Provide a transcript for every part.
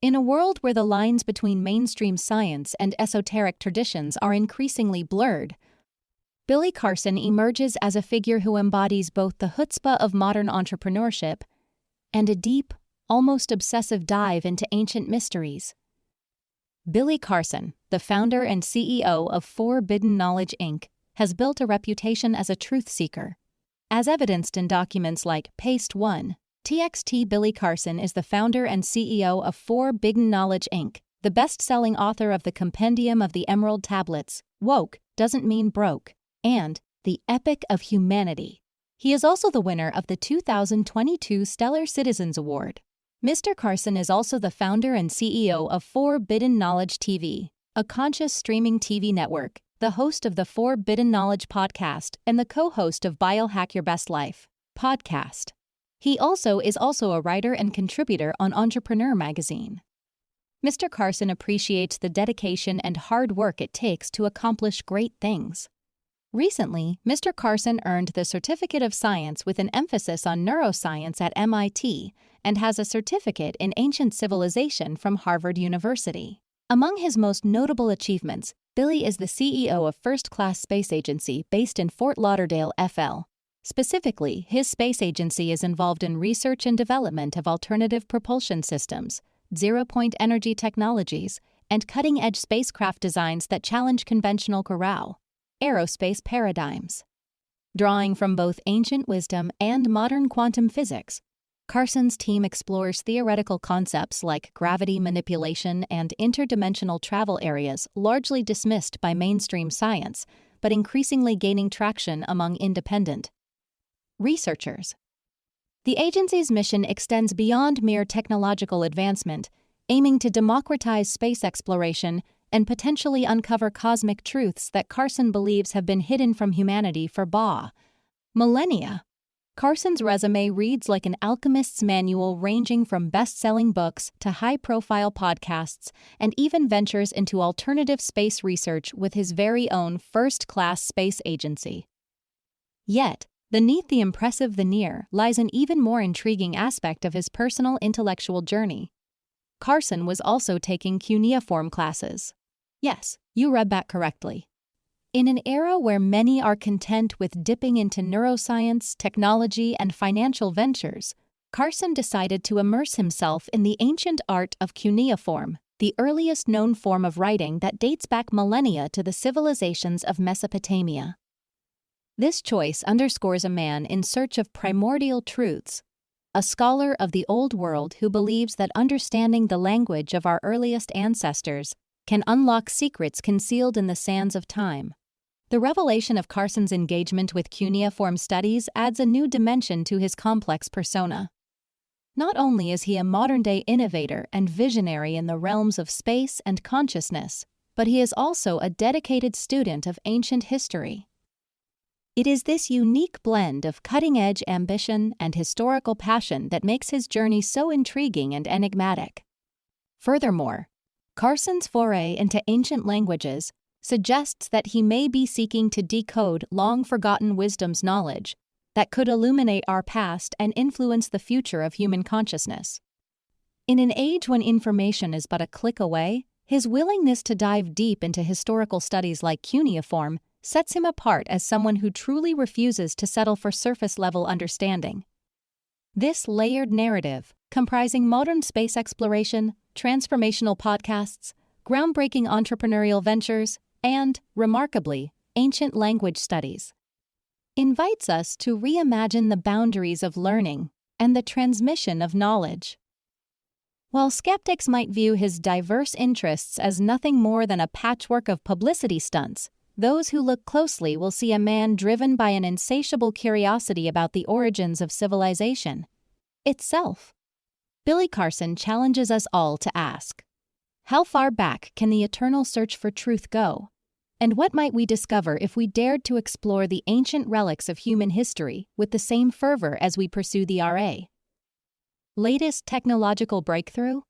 In a world where the lines between mainstream science and esoteric traditions are increasingly blurred, Billy Carson emerges as a figure who embodies both the chutzpah of modern entrepreneurship and a deep, almost obsessive dive into ancient mysteries. Billy Carson, the founder and CEO of Forbidden Knowledge Inc., has built a reputation as a truth seeker. As evidenced in documents like Paste 1, TXT Billy Carson is the founder and CEO of Forbidden Knowledge Inc., the best-selling author of the Compendium of the Emerald Tablets, Woke Doesn't Mean Broke, and The Epic of Humanity. He is also the winner of the 2022 Stellar Citizens Award. Mr. Carson is also the founder and CEO of Forbidden Knowledge TV, a conscious streaming TV network, the host of the Forbidden Knowledge podcast, and the co-host of Biohack Your Best Life podcast. He is also a writer and contributor on Entrepreneur magazine. Mr. Carson appreciates the dedication and hard work it takes to accomplish great things. Recently, Mr. Carson earned the Certificate of Science with an emphasis on neuroscience at MIT and has a certificate in ancient civilization from Harvard University. Among his most notable achievements, Billy is the CEO of First Class Space Agency based in Fort Lauderdale, FL. Specifically, his space agency is involved in research and development of alternative propulsion systems, zero-point energy technologies, and cutting-edge spacecraft designs that challenge conventional aerospace paradigms. Drawing from both ancient wisdom and modern quantum physics, Carson's team explores theoretical concepts like gravity manipulation and interdimensional travel areas largely dismissed by mainstream science, but increasingly gaining traction among independent researchers. The agency's mission extends beyond mere technological advancement, aiming to democratize space exploration and potentially uncover cosmic truths that Carson believes have been hidden from humanity for millennia. Carson's resume reads like an alchemist's manual, ranging from best-selling books to high-profile podcasts, and even ventures into alternative space research with his very own first-class space agency. Yet, beneath the impressive veneer lies an even more intriguing aspect of his personal intellectual journey. Carson was also taking cuneiform classes. Yes, you read that correctly. In an era where many are content with dipping into neuroscience, technology, and financial ventures, Carson decided to immerse himself in the ancient art of cuneiform, the earliest known form of writing that dates back millennia to the civilizations of Mesopotamia. This choice underscores a man in search of primordial truths, a scholar of the old world who believes that understanding the language of our earliest ancestors can unlock secrets concealed in the sands of time. The revelation of Carson's engagement with cuneiform studies adds a new dimension to his complex persona. Not only is he a modern-day innovator and visionary in the realms of space and consciousness, but he is also a dedicated student of ancient history. It is this unique blend of cutting-edge ambition and historical passion that makes his journey so intriguing and enigmatic. Furthermore, Carson's foray into ancient languages suggests that he may be seeking to decode long-forgotten wisdom's knowledge that could illuminate our past and influence the future of human consciousness. In an age when information is but a click away, his willingness to dive deep into historical studies like cuneiform sets him apart as someone who truly refuses to settle for surface-level understanding. This layered narrative, comprising modern space exploration, transformational podcasts, groundbreaking entrepreneurial ventures, and, remarkably, ancient language studies, invites us to reimagine the boundaries of learning and the transmission of knowledge. While skeptics might view his diverse interests as nothing more than a patchwork of publicity stunts, those who look closely will see a man driven by an insatiable curiosity about the origins of civilization itself. Billy Carson challenges us all to ask, how far back can the eternal search for truth go? And what might we discover if we dared to explore the ancient relics of human history with the same fervor as we pursue the latest technological breakthrough?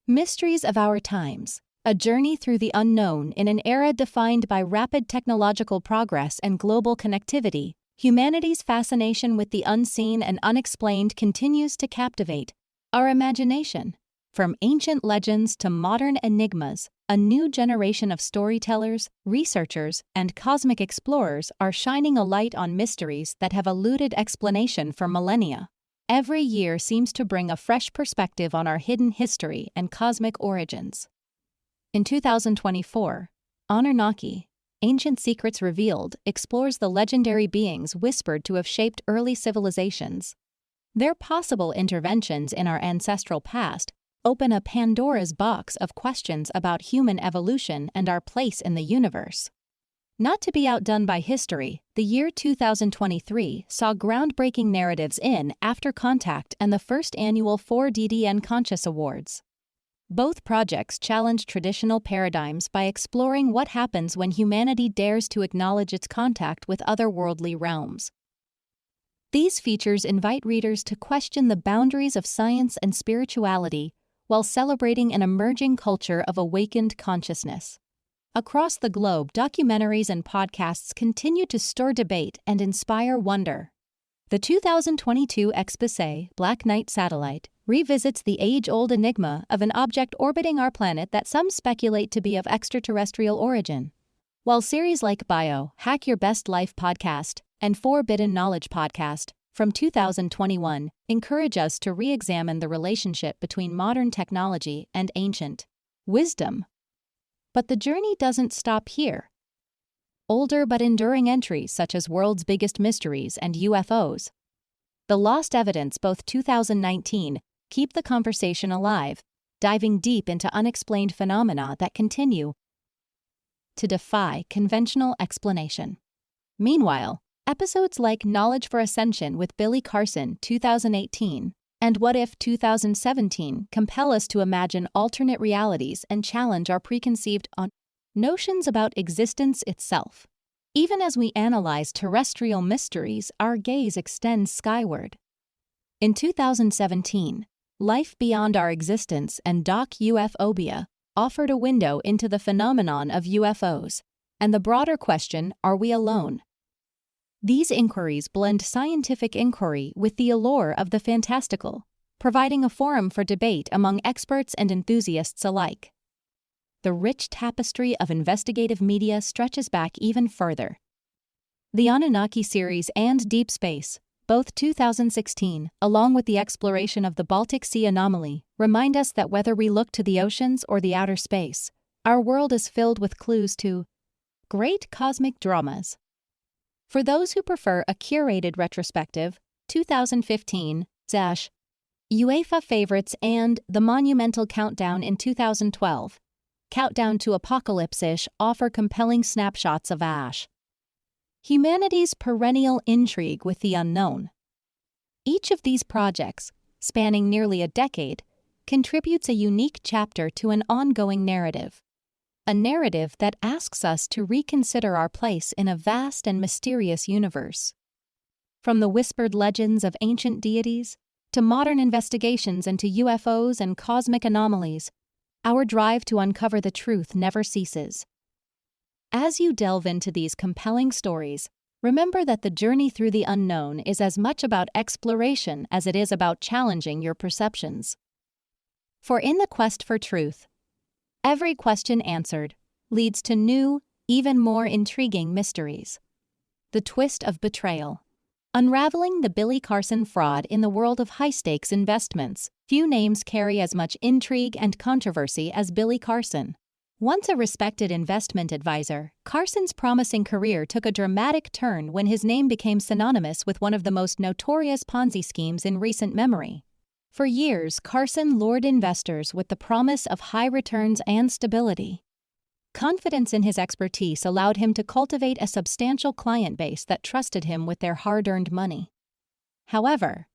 Mysteries of our times. A journey through the unknown in an era defined by rapid technological progress and global connectivity, humanity's fascination with the unseen and unexplained continues to captivate our imagination. From ancient legends to modern enigmas, a new generation of storytellers, researchers, and cosmic explorers are shining a light on mysteries that have eluded explanation for millennia. Every year seems to bring a fresh perspective on our hidden history and cosmic origins. In 2024, Anunnaki, Ancient Secrets Revealed explores the legendary beings whispered to have shaped early civilizations. Their possible interventions in our ancestral past open a Pandora's box of questions about human evolution and our place in the universe. Not to be outdone by history, the year 2023 saw groundbreaking narratives in After Contact and the first annual 4DDN Conscious Awards. Both projects challenge traditional paradigms by exploring what happens when humanity dares to acknowledge its contact with otherworldly realms. These features invite readers to question the boundaries of science and spirituality while celebrating an emerging culture of awakened consciousness. Across the globe, documentaries and podcasts continue to stir debate and inspire wonder. The 2022 Exposé Black Knight satellite revisits the age-old enigma of an object orbiting our planet that some speculate to be of extraterrestrial origin. While series like Bio, Hack Your Best Life podcast, and Forbidden Knowledge podcast from 2021 encourage us to re-examine the relationship between modern technology and ancient wisdom. But the journey doesn't stop here. Older but enduring entries such as World's Biggest Mysteries and UFOs, The Lost Evidence, both 2019, keep the conversation alive, diving deep into unexplained phenomena that continue to defy conventional explanation. Meanwhile, episodes like Knowledge for Ascension with Billy Carson 2018 and What If 2017 compel us to imagine alternate realities and challenge our preconceived notions about existence itself. Even as we analyze terrestrial mysteries, our gaze extends skyward. In 2017, Life Beyond Our Existence and Doc UFObia offered a window into the phenomenon of UFOs and the broader question, are we alone? These inquiries blend scientific inquiry with the allure of the fantastical, providing a forum for debate among experts and enthusiasts alike. The rich tapestry of investigative media stretches back even further. The Anunnaki series and Deep Space, both 2016, along with the exploration of the Baltic Sea anomaly, remind us that whether we look to the oceans or the outer space, our world is filled with clues to great cosmic dramas. For those who prefer a curated retrospective, 2015, UEFA Favorites and The Monumental Countdown in 2012, Countdown to Apocalypse-ish offer compelling snapshots of humanity's perennial intrigue with the unknown. Each of these projects, spanning nearly a decade, contributes a unique chapter to an ongoing narrative. A narrative that asks us to reconsider our place in a vast and mysterious universe. From the whispered legends of ancient deities to modern investigations into UFOs and cosmic anomalies, our drive to uncover the truth never ceases. As you delve into these compelling stories, remember that the journey through the unknown is as much about exploration as it is about challenging your perceptions. For in the quest for truth, every question answered leads to new, even more intriguing mysteries. The twist of betrayal. Unraveling the Billy Carson fraud in the world of high-stakes investments. Few names carry as much intrigue and controversy as Billy Carson. Once a respected investment advisor, Carson's promising career took a dramatic turn when his name became synonymous with one of the most notorious Ponzi schemes in recent memory. For years, Carson lured investors with the promise of high returns and stability. Confidence in his expertise allowed him to cultivate a substantial client base that trusted him with their hard-earned money. However,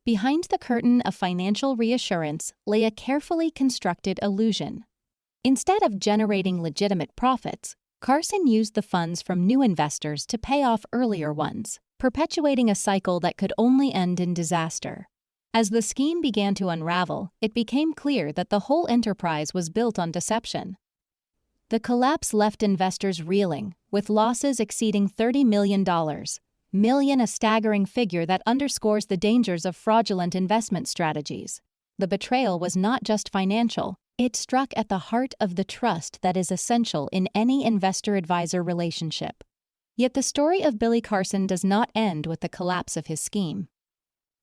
behind the curtain of financial reassurance lay a carefully constructed illusion. Instead of generating legitimate profits, Carson used the funds from new investors to pay off earlier ones, perpetuating a cycle that could only end in disaster. As the scheme began to unravel, it became clear that the whole enterprise was built on deception. The collapse left investors reeling, with losses exceeding $30 million. A staggering figure that underscores the dangers of fraudulent investment strategies. The betrayal was not just financial, it struck at the heart of the trust that is essential in any investor-advisor relationship. Yet the story of Billy Carson does not end with the collapse of his scheme.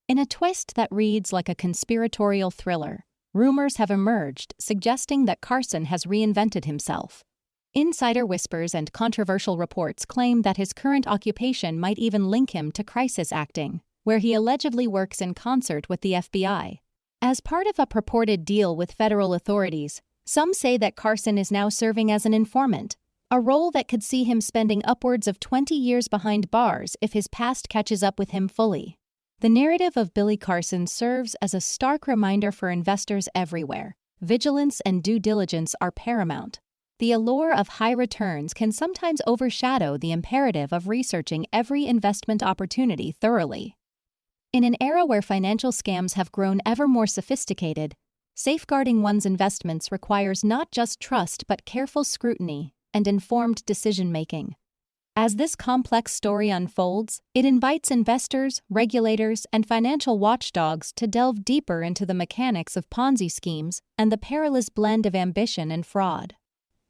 In a twist that reads like a conspiratorial thriller, rumors have emerged suggesting that Carson has reinvented himself. Insider whispers and controversial reports claim that his current occupation might even link him to crisis acting, where he allegedly works in concert with the FBI. As part of a purported deal with federal authorities, some say that Carson is now serving as an informant, a role that could see him spending upwards of 20 years behind bars if his past catches up with him fully. The narrative of Billy Carson serves as a stark reminder for investors everywhere. Vigilance and due diligence are paramount. The allure of high returns can sometimes overshadow the imperative of researching every investment opportunity thoroughly. In an era where financial scams have grown ever more sophisticated, safeguarding one's investments requires not just trust but careful scrutiny and informed decision-making. As this complex story unfolds, it invites investors, regulators, and financial watchdogs to delve deeper into the mechanics of Ponzi schemes and the perilous blend of ambition and fraud.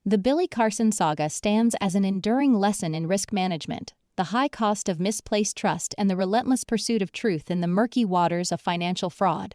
The Billy Carson saga stands as an enduring lesson in risk management, the high cost of misplaced trust, and the relentless pursuit of truth in the murky waters of financial fraud.